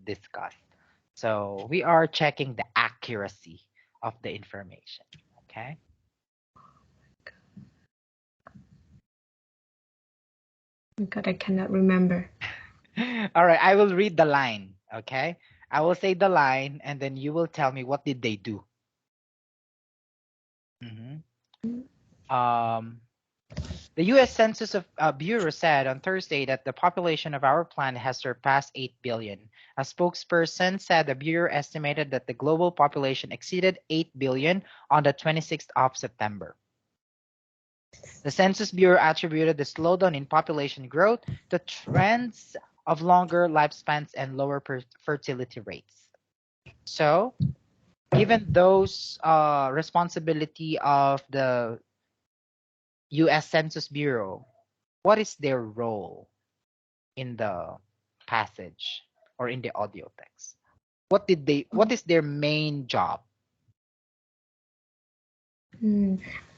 discussed. So we are checking the accuracy of the information. Okay. Oh God, I cannot remember. All right. I will read the line. Okay. I will say the line, and then you will tell me what did they do. Mhm. Um, The U.S. Census Bureau said on Thursday that the population of our planet has surpassed 8 billion. A spokesperson said the Bureau estimated that the global population exceeded 8 billion on the 26th of September. The Census Bureau attributed the slowdown in population growth to trends of longer lifespans and lower fertility rates. So, given those responsibility of the U.S. Census Bureau, what is their role in the passage or in the audio text? What is their main job?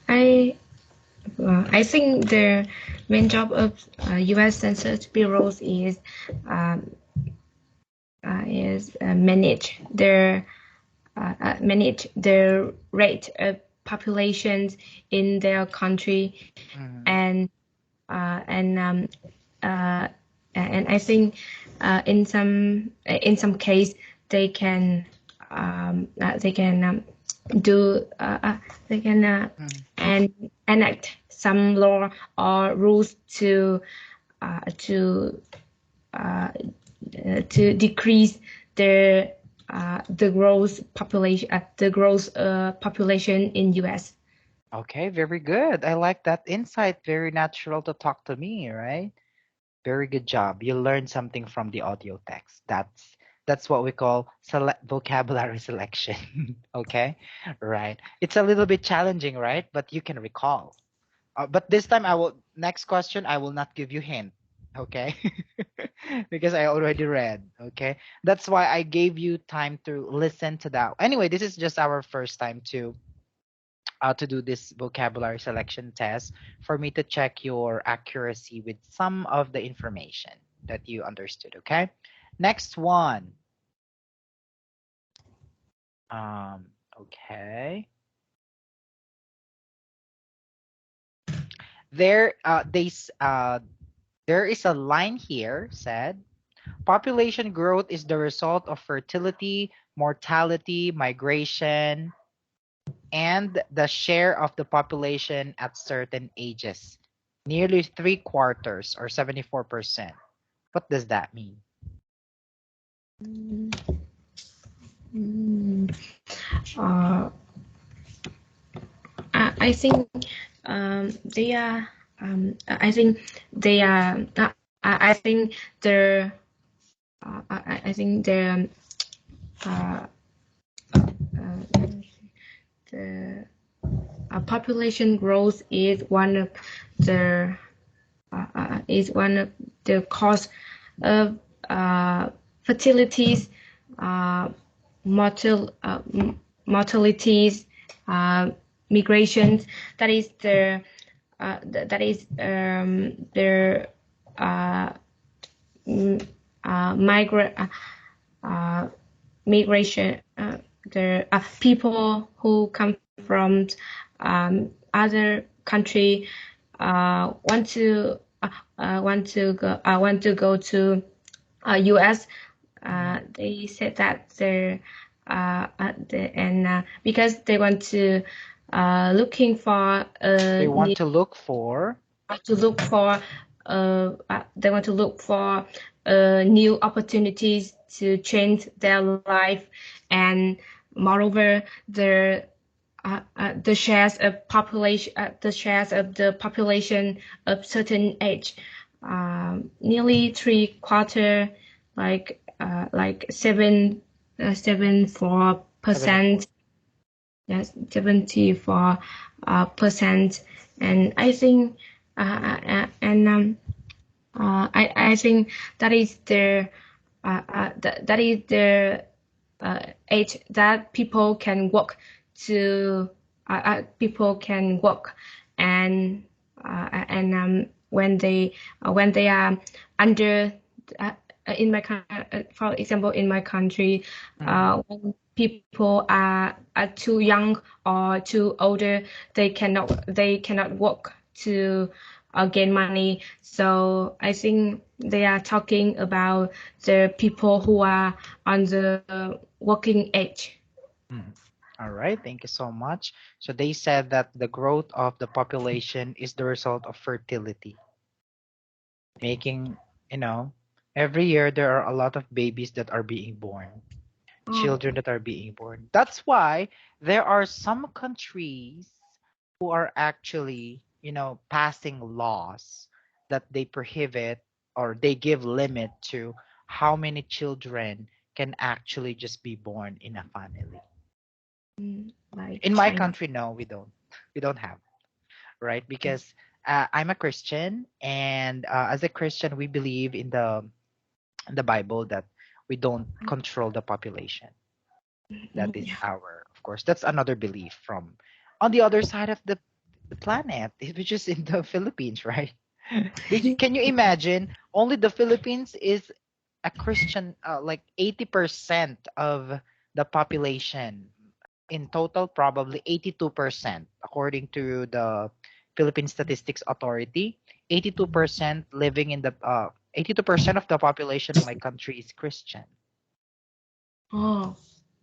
I think the main job of U.S. Census bureaus is manage the rate of populations in their country, and I think in some case they can enact some law or rules to decrease the growth population in U.S. Okay, very good. I like that insight. Very natural to talk to me, right? Very good job. You learned something from the audio text. That's what we call vocabulary selection. Okay, right. It's a little bit challenging, right? But you can recall. But this time, next question, I will not give you hint. Okay, because I already read. Okay, that's why I gave you time to listen to that. Anyway, this is just our first time to do this vocabulary selection test for me to check your accuracy with some of the information that you understood. Okay, next one. Okay. There, there is a line here said, population growth is the result of fertility, mortality, migration, and the share of the population at certain ages. Nearly 3/4 or 74%. What does that mean? I think they are. I think they are. I think the. I think the population growth is one of the cause of fertilities, mortalities, migrations. That is the migration. The people who come from other country want to go to U.S. They said that because they want to looking for They want to look for they want to look for new opportunities to change their life, and moreover the shares of the population of certain age, nearly 3/4, like 74%. Yes, 74%, and I think I think that is the age that people can work to and when they are under for example, in my country, Mhm. when people are too young or too older, they cannot work to gain money. So I think they are talking about the people who are on the working age. Mhm. All right, thank you so much. So they said that the growth of the population is the result of fertility, making, you know, every year there are a lot of babies that are being born, Oh. children that are being born. That's why there are some countries who are actually, passing laws that they prohibit or they give limit to how many children can actually just be born in a family. Like In my China. country, no, we don't. We don't have, right? Because I'm a Christian, and as a Christian, we believe in the Bible that we don't control the population. That is Yeah. of course, that's another belief from on the other side of the planet, which is in the Philippines, right? Can you imagine? Only the Philippines is a Christian, like 80% of the population. In total, probably 82%, according to the Philippine Statistics Authority. 82% living in the 82% of the population of my country is Christian. Oh.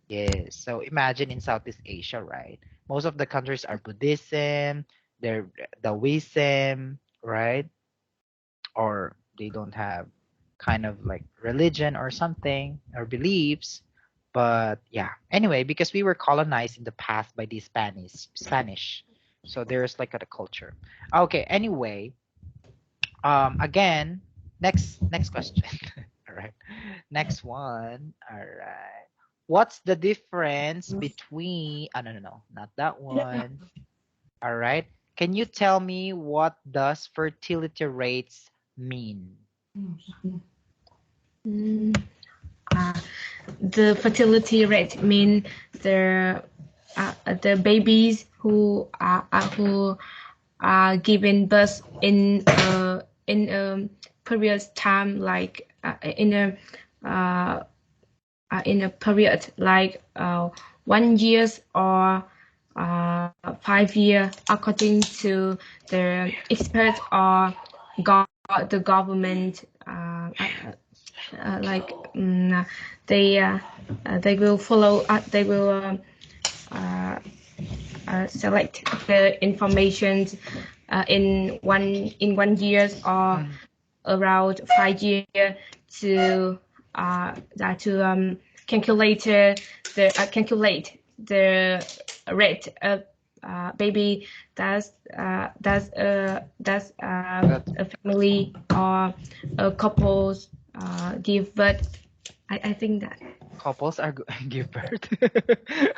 Yes. So imagine in Southeast Asia, right? Most of the countries are Buddhism, they're Taoism, right? Or they don't have kind of like religion or something or beliefs. But yeah, anyway, because we were colonized in the past by the Spanish. So there's like a culture. Okay, anyway, again, next question. All right. Next one. All right. What's the difference between no, not that one. All right. Can you tell me what does fertility rates mean? Mm, uh, the fertility rate mean the babies who are given birth in a period time like in a period like 1 year or 5 year according to the expert or the government like they they will follow they will uh, select the information in 1 year or Mhm. around 5 year to calculate calculate the rate of baby That a family or a couples give birth. I think that. couples are give birth.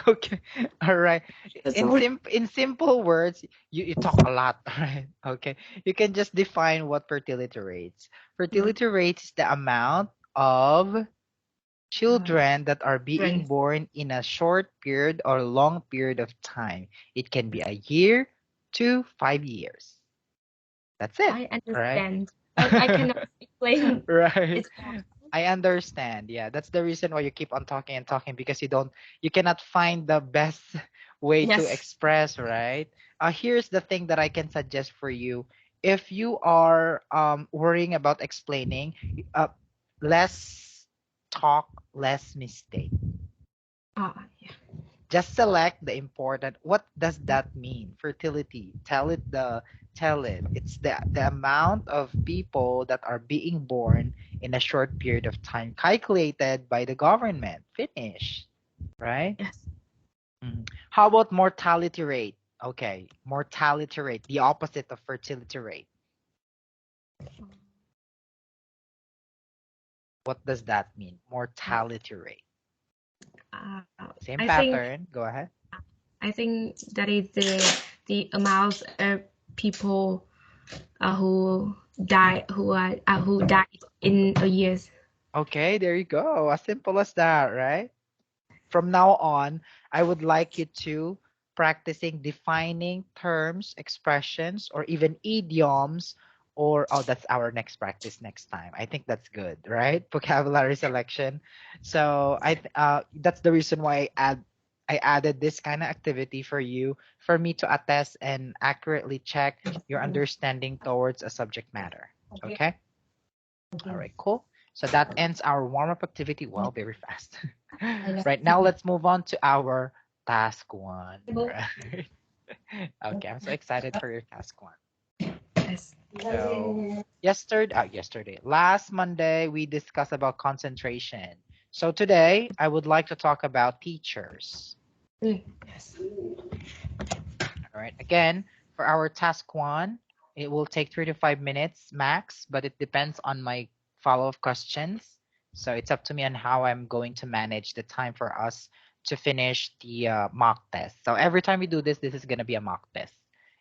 Okay. All right. Sorry. In simple words, you talk a lot, right? Okay. You can just define what fertility rates. Fertility rates is the amount of children that are being Friends. born in a short period or long period of time. It can be a year to 5 years. That's it, I right? understand, but I cannot explain Right. it all. I understand. Yeah, that's the reason why you keep on talking and talking because you cannot find the best way to Yes. express, right? Here's the thing that I can suggest for you. If you are worrying about explaining, uh, less talk, less mistake. Yeah. Just select the important. What does that mean? Fertility. Tell it. It's the amount of people that are being born in a short period of time calculated by the government. Finish. Right? Yes. Mhm. How about mortality rate? Okay, mortality rate, the opposite of fertility rate. What does that mean? Uh, Mortality rate. uh, Same I think pattern. Go ahead. that is the amount of people who died in a year. Okay, there you go. As simple as that, right? From now on, I would like you to practicing defining terms, expressions, or even idioms Or, oh, that's our next practice next time. I think that's good, right? Vocabulary selection. So that's the reason why I added this kind of activity for you, for me to attest and accurately check your understanding towards a subject matter. Okay? All right, cool. So that ends our warm-up activity. Well, very fast. Right, now let's move on to our task one. Right? Okay, I'm so excited for your task one. Yes. So yesterday, last Monday, we discussed about concentration. So today, I would like to talk about teachers. Yes. All right. Again, for our task one, it will take 3 to 5 minutes max, but it depends on my follow-up questions. So it's up to me on how I'm going to manage the time for us to finish the mock test. So every time we do this, this is going to be a mock test.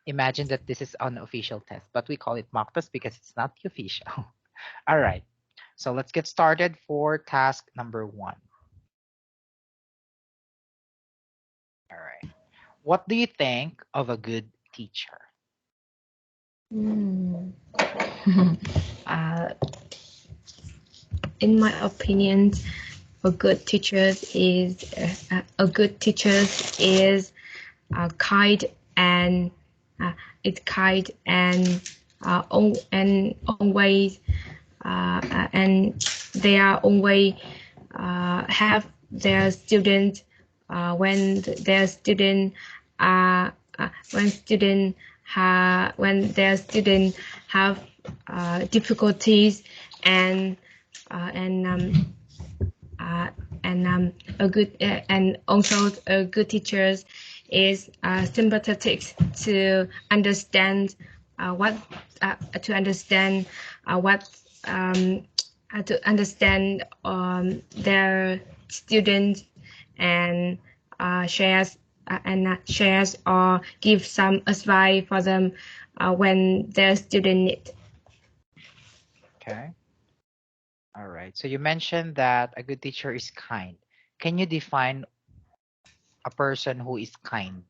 Imagine that this is an official test, but we call it mock test because it's not the official. All right. So let's get started for task number one. All right. What do you think of a good teacher? uh, in my opinion, a good teacher is kind and it's kind and always and they are always have their students when their student when their student have difficulties and a good and also a good teacher is sympathetic to understand what to understand what to understand their students and shares or give some advice for them when their student need. Okay. All right. So you mentioned that a good teacher is kind. Can you define a person who is kind?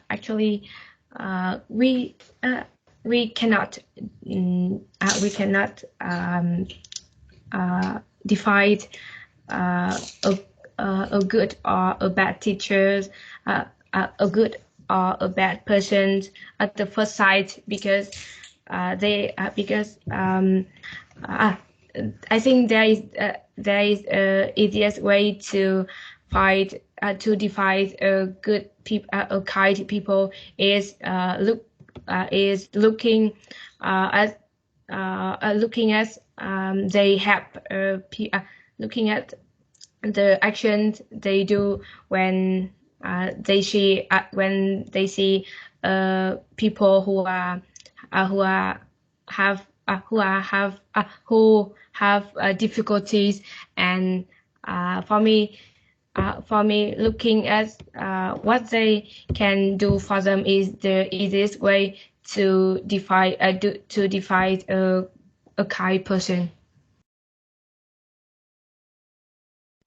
Actually, we cannot divide a good or a bad teacher, a good or a bad person at the first sight because I think there is a easiest way to find to divide a good a kind people is looking at looking at they have looking at the actions they do when they see people who have difficulties and for me looking at what they can do for them is the easiest way to define a kind person.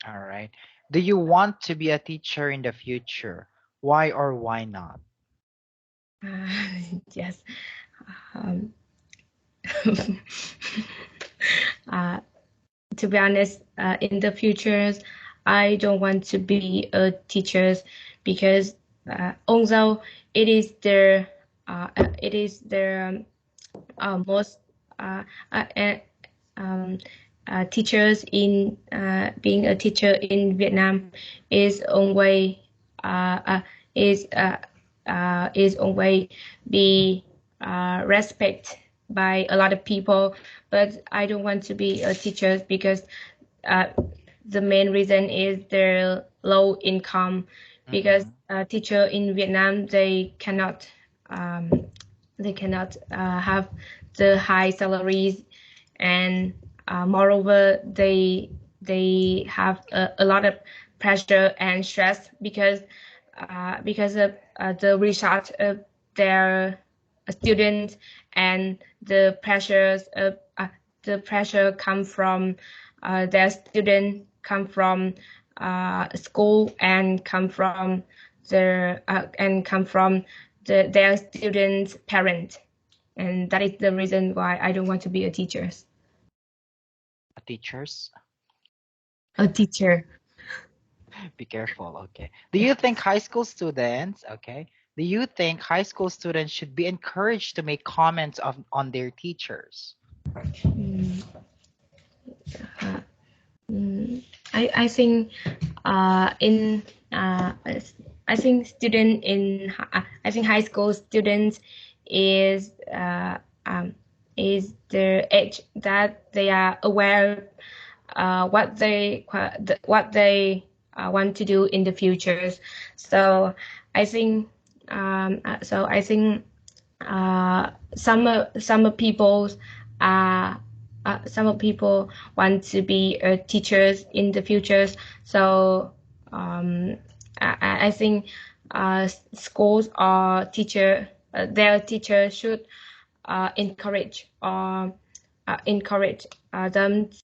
All right. Do you want to be a teacher in the future? Why or why not? Yes. To be honest, in the future, I don't want to be a teacher because although it is their most teachers in being a teacher in Vietnam is always is always be respect by a lot of people, but I don't want to be a teacher because the main reason is their low income. Because teacher in Vietnam they cannot have the high salaries, and moreover they have a lot of pressure and stress because of the result of their students, and the pressure come from their student, come from school, and come from their students' parent, and that is the reason why I don't want to be a teacher. Teachers, A teacher. be careful. Okay. Do you think high school students, okay? Do you think high school students should be encouraged to make comments on their teachers? Mm, uh, I think in I think student in I think high school students is is the age that they are aware what they want to do in the future. So I think some people uh, some people want to be teachers in the future. So I think schools or their teachers should encourage them